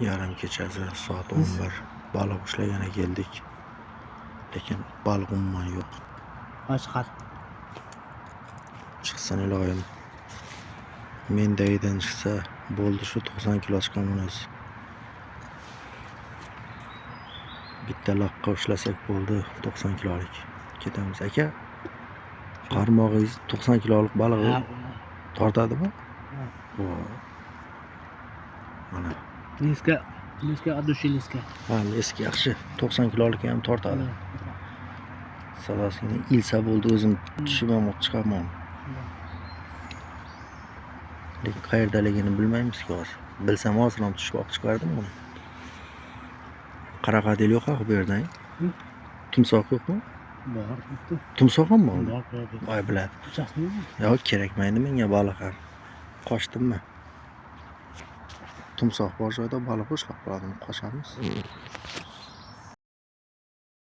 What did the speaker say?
Yarim kechasi soat 11. Baliq ushlagani keldik. Lekin baliq umuman yo'q. Chiqar. Chiqsin iloyim. Mendagidan chiqsa bo'ldi, shu 90 kilo chiqaman o'zi. Bitta laqqa ushlasak bo'ldi, 90 kilolik. Ketamiz aka. Qarmog'ingiz 90 kilolik balig'i tortadimi? Voy. Mana. Liska adushi liska. Ha, eski yaxshi. 90 kilolik ham tortadi. Sadosini ilsa bo'ldi, o'zim tushib chiqaman. Lekin qayerdaligini bilmaymiz-ku hozir. Bilsam hozir ham tushib olib chiqardim buni. Qaraqadil yo'q bu yerdan. Tumsoq yo'qmi? Bor. Tumsoq ham bor. Bor. Voy biladi. Yo'q, kerakmaydi menga baliq ham. Qochdimmi? Tumsoq bor joyda baliq ushlab qoladimi? Qochamiz.